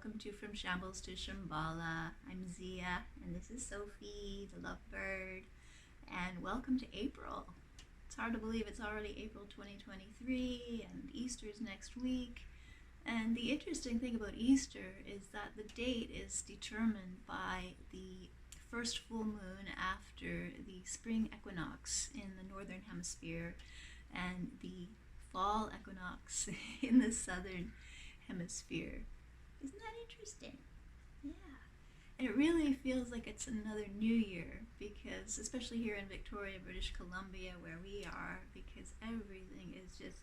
welcome to From Shambles to Shambhala. I'm Zia, and this is Sophie, the lovebird, and welcome to April. It's hard to believe it's already April 2023, and Easter's next week. And the interesting thing about Easter is that the date is determined by the first full moon after the spring equinox in the northern hemisphere and the fall equinox in the southern hemisphere. Isn't that interesting? Yeah. And it really feels like it's another new year because, especially here in Victoria, British Columbia, where we are, because everything is just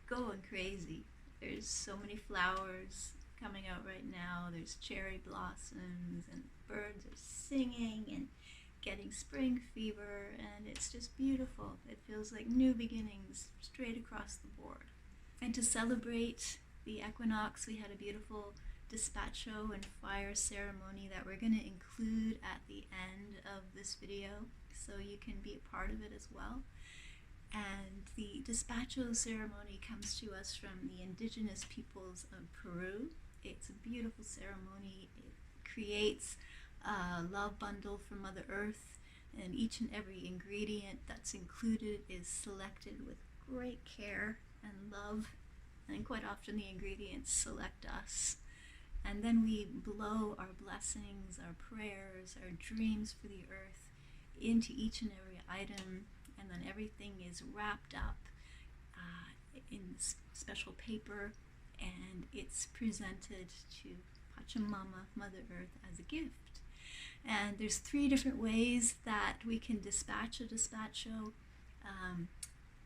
going crazy. There's so many flowers coming out right now. There's cherry blossoms and birds are singing and getting spring fever, and it's just beautiful. It feels like new beginnings straight across the board. And to celebrate the equinox, we had a beautiful Despacho and Fire Ceremony that we're going to include at the end of this video, so you can be a part of it as well. And the Despacho Ceremony comes to us from the indigenous peoples of Peru. It's a beautiful ceremony. It creates a love bundle from Mother Earth, and each and every ingredient that's included is selected with great care and love, and quite often the ingredients select us. And then we blow our blessings, our prayers, our dreams for the earth into each and every item, and then everything is wrapped up in special paper, and it's presented to Pachamama, Mother Earth, as a gift. And there's 3 different ways that we can dispatch a despacho.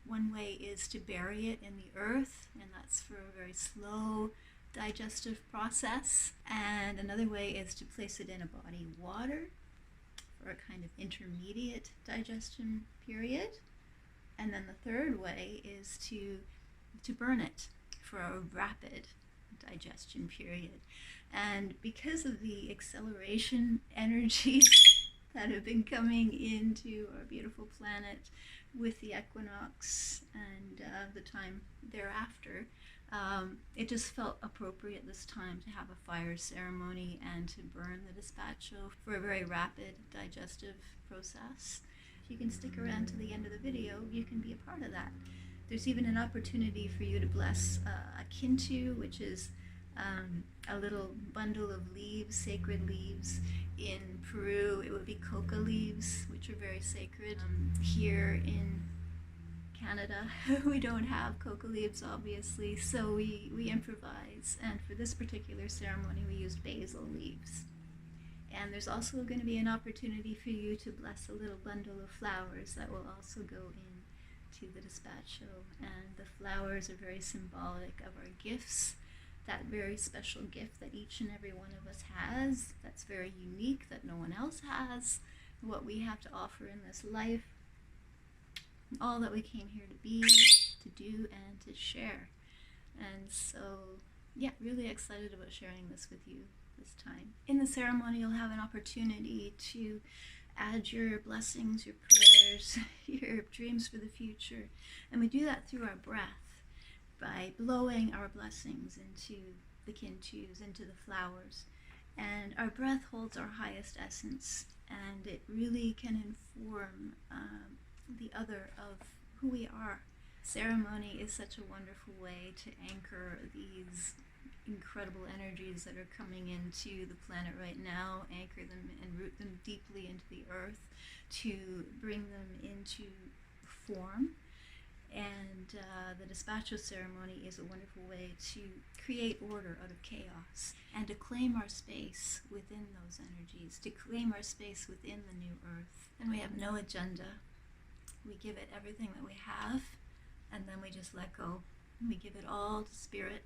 One way is to bury it in the earth, and that's for a very slow digestive process. And another way is to place it in a body of water for a kind of intermediate digestion period. And then the third way is to burn it for a rapid digestion period. And because of the acceleration energies that have been coming into our beautiful planet with the equinox and the time thereafter, it just felt appropriate this time to have a fire ceremony and to burn the despacho for a very rapid digestive process. If you can stick around to the end of the video, you can be a part of that. There's even an opportunity for you to bless a kintu, which is a little bundle of leaves, sacred leaves. In Peru, it would be coca leaves, which are very sacred. Here in Canada, we don't have coca leaves, obviously, so we improvise. And for this particular ceremony, we used basil leaves. And there's also going to be an opportunity for you to bless a little bundle of flowers that will also go into the despacho. And the flowers are very symbolic of our gifts, that very special gift that each and every one of us has, that's very unique, that no one else has, what we have to offer in this life, all that we came here to be, to do, and to share. And so, yeah, really excited about sharing this with you this time. In the ceremony, you'll have an opportunity to add your blessings, your prayers, your dreams for the future, and we do that through our breath, by blowing our blessings into the kintus, into the flowers. And our breath holds our highest essence, and it really can inform the other of who we are. Ceremony is such a wonderful way to anchor these incredible energies that are coming into the planet right now, anchor them and root them deeply into the earth, to bring them into form. And the Despacho Ceremony is a wonderful way to create order out of chaos and to claim our space within those energies, to claim our space within the new earth. And we have no agenda. We give it everything that we have, and then we just let go. We give it all to Spirit.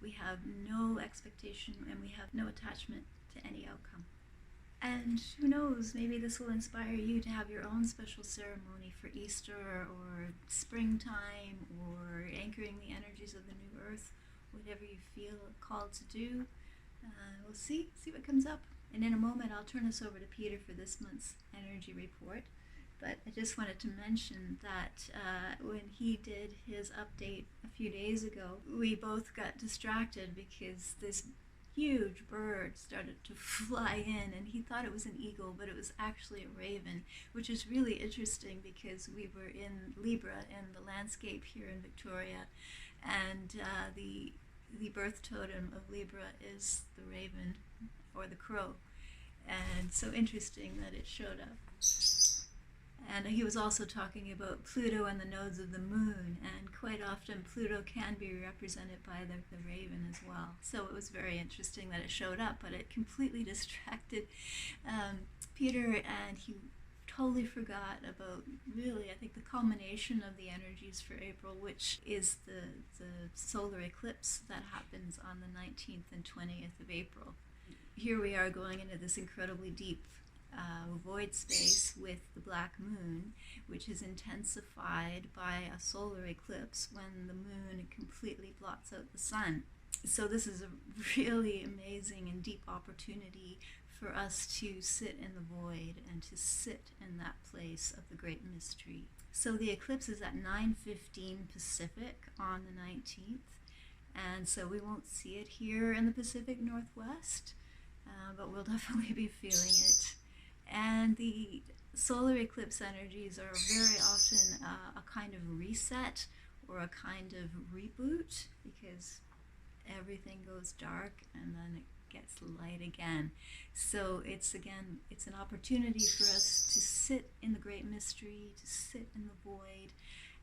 We have no expectation, and we have no attachment to any outcome. And who knows, maybe this will inspire you to have your own special ceremony for Easter or springtime or anchoring the energies of the new earth, whatever you feel called to do. We'll see what comes up. And in a moment, I'll turn this over to Peter for this month's energy report. But I just wanted to mention that when he did his update a few days ago, we both got distracted because this huge bird started to fly in, and he thought it was an eagle, but it was actually a raven, which is really interesting because we were in Libra in the landscape here in Victoria, and the birth totem of Libra is the raven or the crow, and so interesting that it showed up. And he was also talking about Pluto and the nodes of the moon, and quite often Pluto can be represented by the raven as well. So it was very interesting that it showed up, but it completely distracted Peter, and he totally forgot about, really, I think, the culmination of the energies for April, which is the solar eclipse that happens on the 19th and 20th of April. Here we are going into this incredibly deep void space with the black moon, which is intensified by a solar eclipse when the moon completely blots out the sun. So this is a really amazing and deep opportunity for us to sit in the void and to sit in that place of the great mystery. So the eclipse is at 9:15 Pacific on the 19th, and so we won't see it here in the Pacific Northwest, but we'll definitely be feeling it. And the solar eclipse energies are very often a kind of reset or a kind of reboot, because everything goes dark and then it gets light again. So it's an opportunity for us to sit in the great mystery, to sit in the void,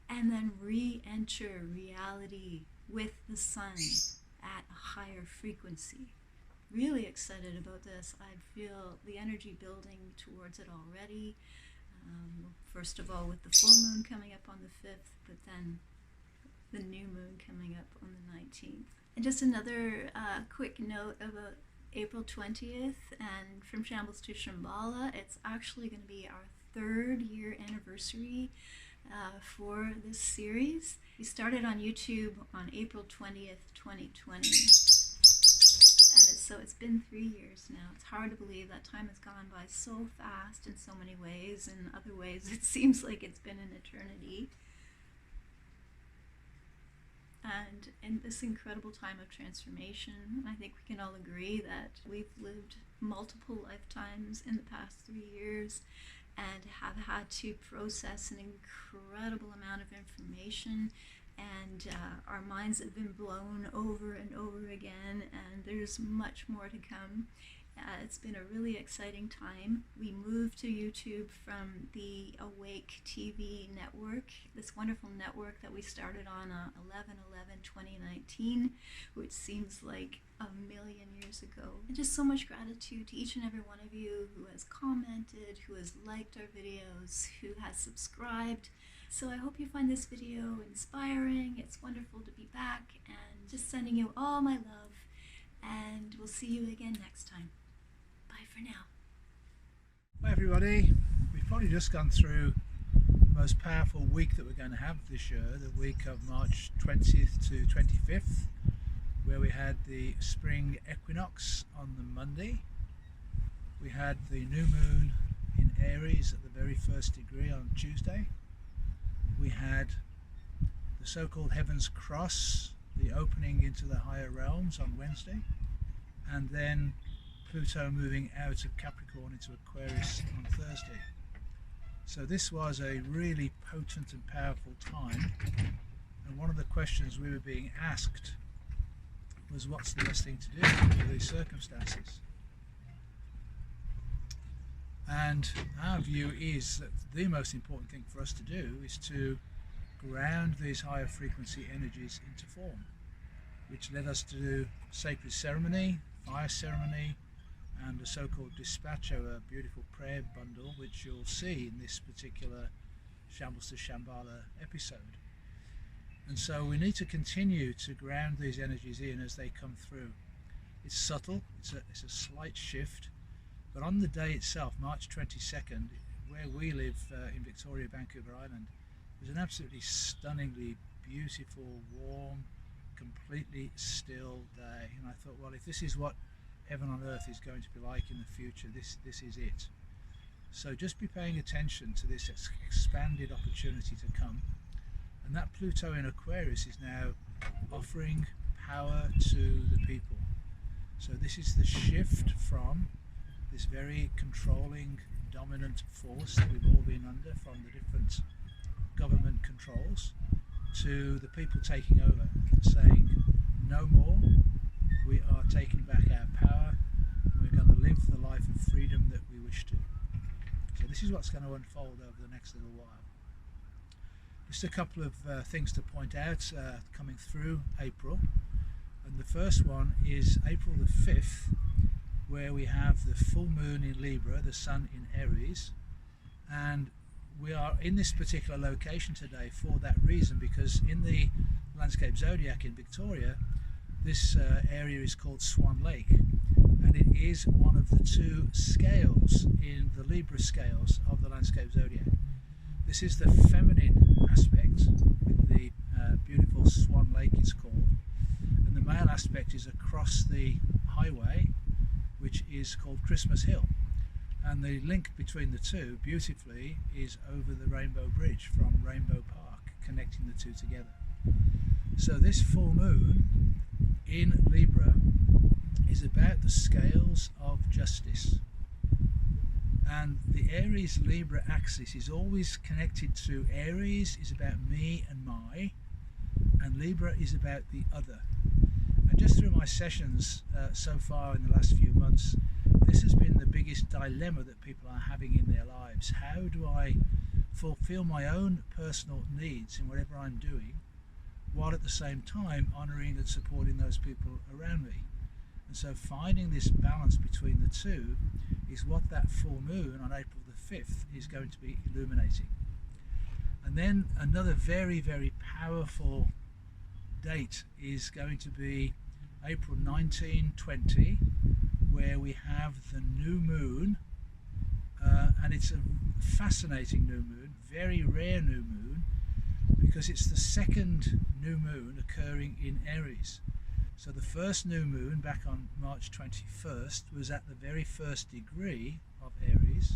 and then re-enter reality with the sun at a higher frequency. Really excited about this. I feel the energy building towards it already. First of all, with the full moon coming up on the 5th, but then the new moon coming up on the 19th. And just another quick note about April 20th, and from Shambles to Shambhala, it's actually going to be our 3rd year anniversary for this series. We started on YouTube on April 20th, 2020. So it's been 3 years now. It's hard to believe that time has gone by so fast in so many ways. In other ways, it seems like it's been an eternity. And in this incredible time of transformation, I think we can all agree that we've lived multiple lifetimes in the past 3 years and have had to process an incredible amount of information, and our minds have been blown over and over again, and there's much more to come. It's been a really exciting time. We moved to YouTube from the Awake TV network, this wonderful network that we started on 11/11/2019, which seems like a million years ago. And just so much gratitude to each and every one of you who has commented, who has liked our videos, who has subscribed. So I hope you find this video inspiring. It's wonderful to be back, and just sending you all my love, and we'll see you again next time. Bye for now. Hi everybody, we've probably just gone through the most powerful week that we're going to have this year, the week of March 20th to 25th, where we had the spring equinox on the Monday. We had the new moon in Aries at the very first degree on Tuesday. We had the so-called Heaven's Cross, the opening into the higher realms on Wednesday, and then Pluto moving out of Capricorn into Aquarius on Thursday. So this was a really potent and powerful time, and one of the questions we were being asked was, what's the best thing to do under these circumstances? And our view is that the most important thing for us to do is to ground these higher frequency energies into form, which led us to do sacred ceremony, fire ceremony, and a so-called Despacho, a beautiful prayer bundle, which you'll see in this particular Shambles to Shambhala episode. And so we need to continue to ground these energies in as they come through. It's subtle, it's a slight shift, but on the day itself, March 22nd, where we live in Victoria, Vancouver Island, it was an absolutely stunningly beautiful, warm, completely still day. And I thought, well, if this is what heaven on earth is going to be like in the future, this is it. So just be paying attention to this expanded opportunity to come. And that Pluto in Aquarius is now offering power to the people. So this is the shift from this very controlling, dominant force that we've all been under from the different government controls to the people taking over, saying no more, we are taking back our power, we're going to live the life of freedom that we wish to. So this is what's going to unfold over the next little while. Just a couple of things to point out coming through April, and the first one is April the 5th, where we have the full moon in Libra, the sun in Aries, and we are in this particular location today for that reason, because in the landscape zodiac in Victoria, this area is called Swan Lake, and it is one of the two scales in the Libra scales of the landscape zodiac. This is the feminine aspect, with the beautiful Swan Lake it's called, and the male aspect is across the highway, which is called Christmas Hill. And the link between the two, beautifully, is over the Rainbow Bridge from Rainbow Park, connecting the two together. So this full moon in Libra is about the scales of justice. And the Aries-Libra axis is always connected to Aries is about me and my, and Libra is about the other. And just through my sessions so far in the last few months, this has been the biggest dilemma that people are having in their lives. How do I fulfill my own personal needs in whatever I'm doing, while at the same time honouring and supporting those people around me? And so finding this balance between the two is what that full moon on April the 5th is going to be illuminating. And then another very, very powerful date is going to be April 1920, where we have the new moon, and it's a fascinating new moon, very rare new moon, because it's the second new moon occurring in Aries. So the first new moon back on March 21st was at the very first degree of Aries,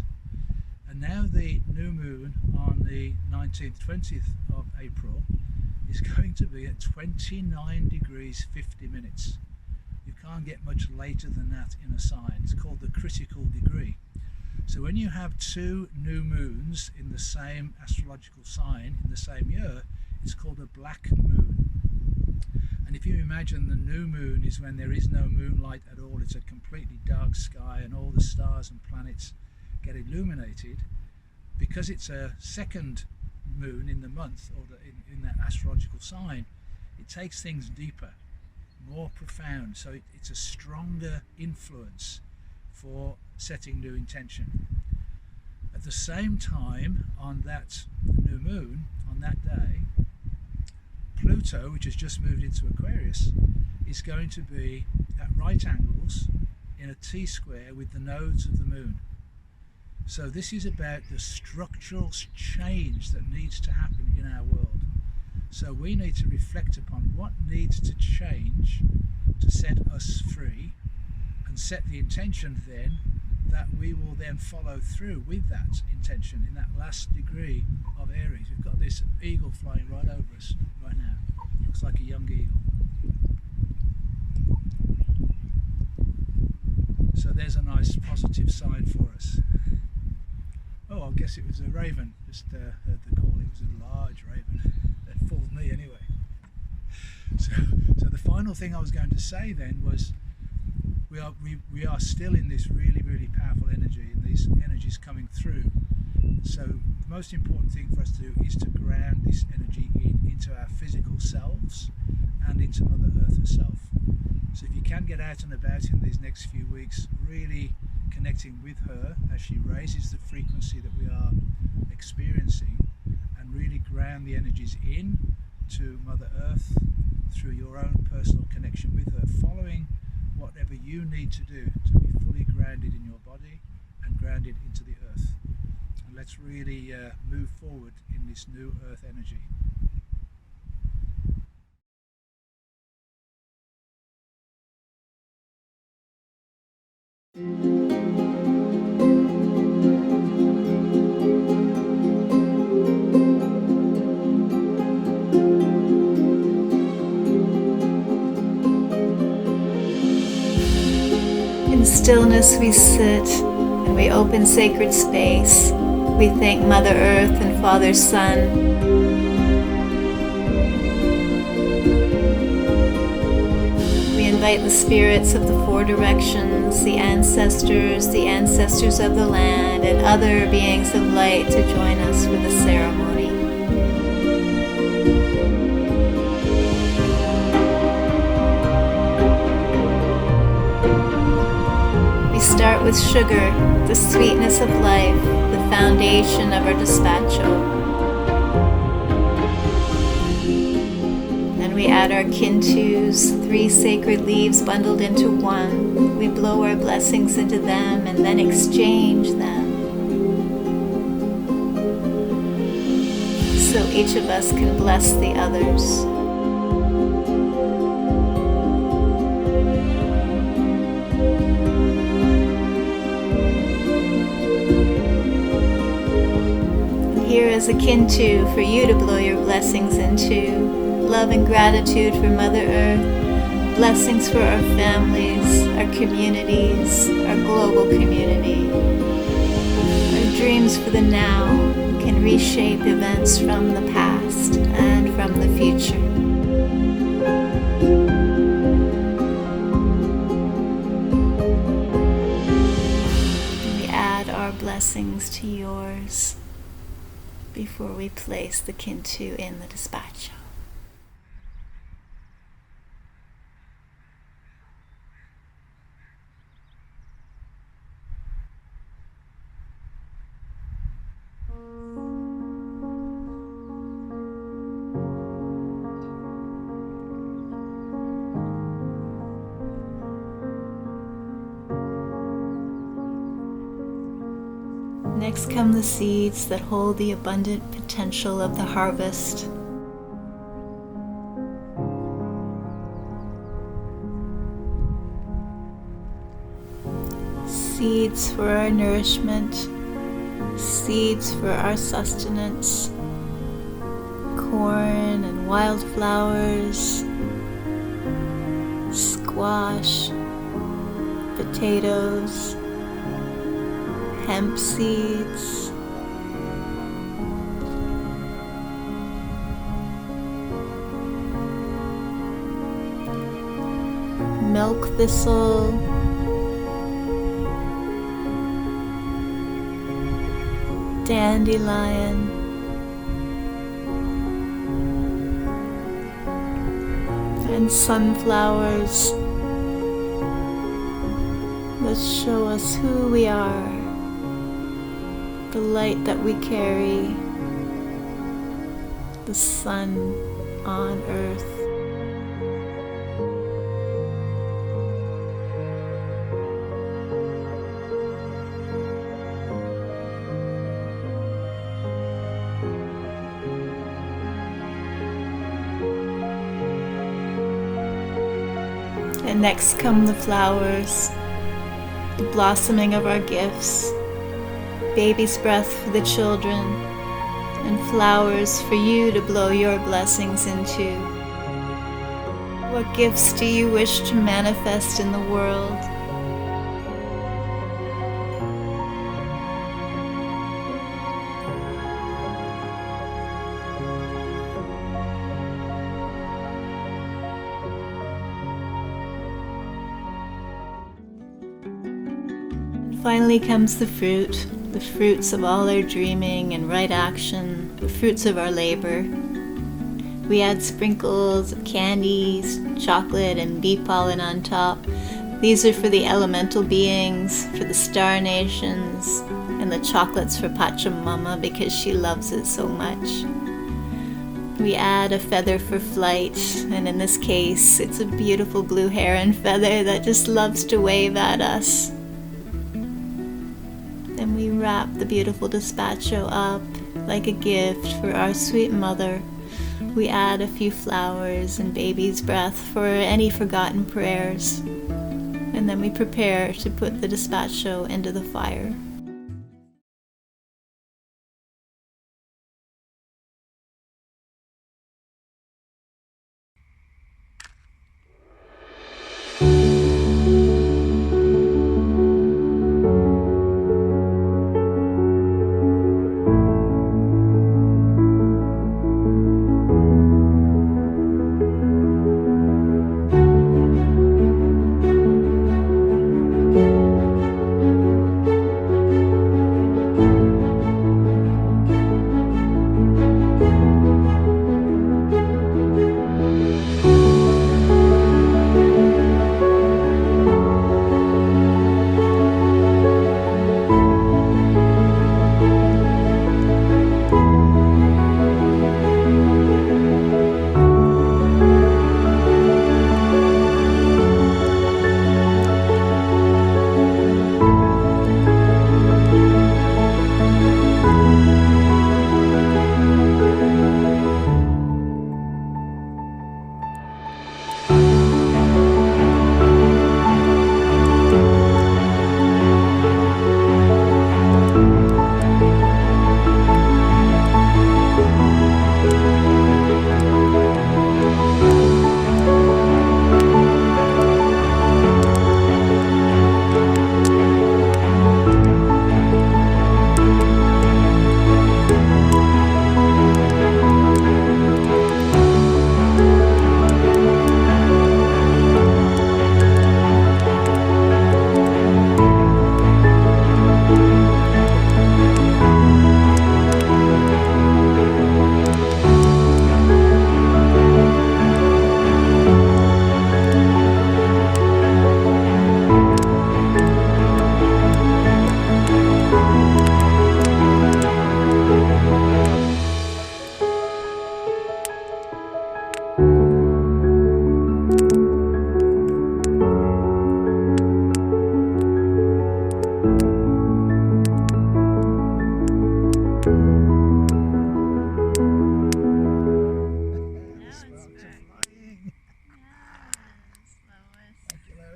and now the new moon on the 19th, 20th of April is going to be at 29 degrees 50 minutes. You can't get much later than that in a sign. It's called the critical degree. So when you have two new moons in the same astrological sign in the same year, it's called a black moon. And if you imagine the new moon is when there is no moonlight at all, it's a completely dark sky and all the stars and planets get illuminated, because it's a second moon in the month, or in that astrological sign, it takes things deeper, more profound, so it's a stronger influence for setting new intention. At the same time, on that new moon, on that day, Pluto, which has just moved into Aquarius, is going to be at right angles in a T-square with the nodes of the moon. So this is about the structural change that needs to happen in our world. So we need to reflect upon what needs to change to set us free, and set the intention then that we will then follow through with that intention in that last degree of Aries. We've got this eagle flying right over us right now. Looks like a young eagle. So there's a nice positive sign for us. Oh, I guess it was a raven. Just heard the call. It was a large raven. That fooled me anyway. So the final thing I was going to say then was, we are still in this really, really powerful energy, and these energies coming through. So the most important thing for us to do is to ground this energy into our physical selves and into Mother Earth herself. So if you can get out and about in these next few weeks, really connecting with her as she raises the frequency that we are experiencing, and really ground the energies in to Mother Earth through your own personal connection with her, following whatever you need to do to be fully grounded in your body and grounded into the earth. And let's really move forward in this new earth energy. In stillness we sit and we open sacred space. We thank Mother Earth and Father Sun. We invite the spirits of the four directions, the ancestors of the land, and other beings of light to join us for the ceremony. We start with sugar, the sweetness of life, the foundation of our despacho. We add our kintus, 3 sacred leaves bundled into one. We blow our blessings into them and then exchange them, so each of us can bless the others. Here is a kintu for you to blow your blessings into. Love and gratitude for Mother Earth, blessings for our families, our communities, our global community. Our dreams for the now can reshape events from the past and from the future. We add our blessings to yours before we place the kintu in the despacho. Next come the seeds that hold the abundant potential of the harvest. Seeds for our nourishment, seeds for our sustenance, corn and wildflowers, squash, potatoes, hemp seeds, milk thistle, dandelion, and sunflowers that show us who we are, the light that we carry, the sun on earth. And next come the flowers, the blossoming of our gifts, baby's breath for the children, and flowers for you to blow your blessings into. What gifts do you wish to manifest in the world? Finally comes the fruits of all our dreaming and right action, the fruits of our labor. We add sprinkles of candies, chocolate, and bee pollen on top. These are for the elemental beings, for the star nations, and the chocolates for Pachamama because she loves it so much. We add a feather for flight, and in this case, it's a beautiful blue heron feather that just loves to wave at us. Then we wrap the beautiful despacho up like a gift for our sweet mother. We add a few flowers and baby's breath for any forgotten prayers. And then we prepare to put the despacho into the fire.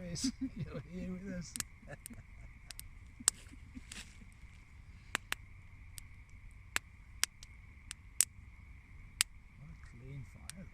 promise. You're here with us. What a clean fire.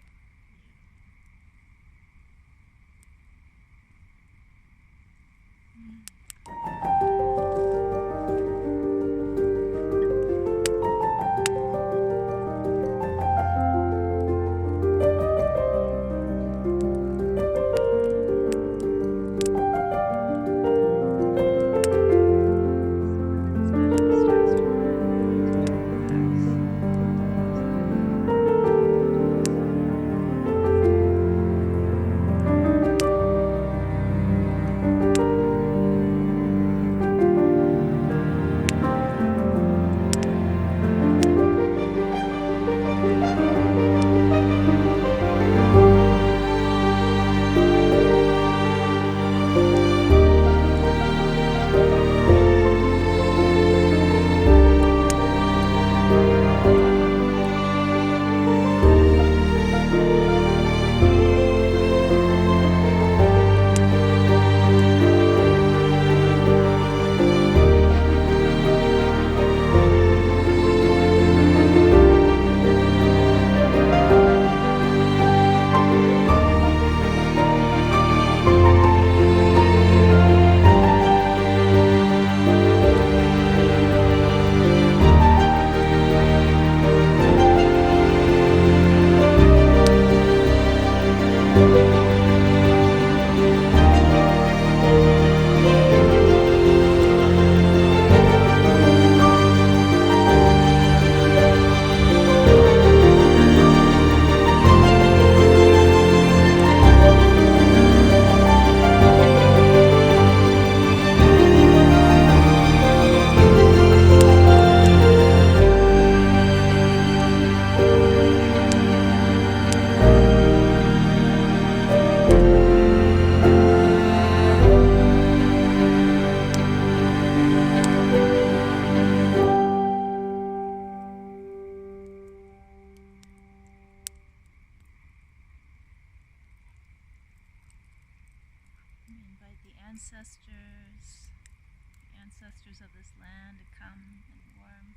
Ancestors of this land to come and warm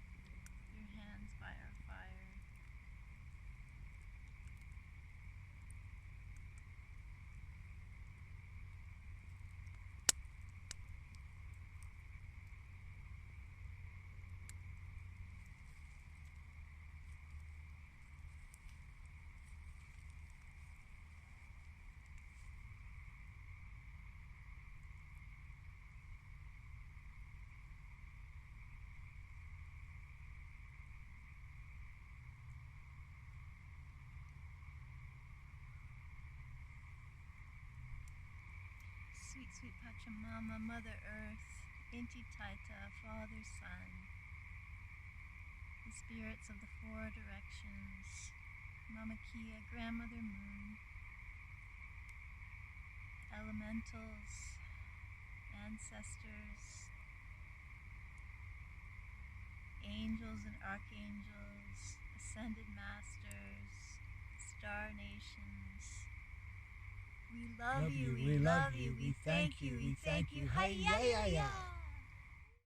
your hands by our fire. Sweet, sweet Pachamama, Mother Earth, Inti Taita, Father Sun, the spirits of the four directions, Mama Kia, Grandmother Moon, elementals, ancestors, angels and archangels, ascended masters, star nations. We love you, we love you, we thank you, we thank you. Hi-ya-ya-ya!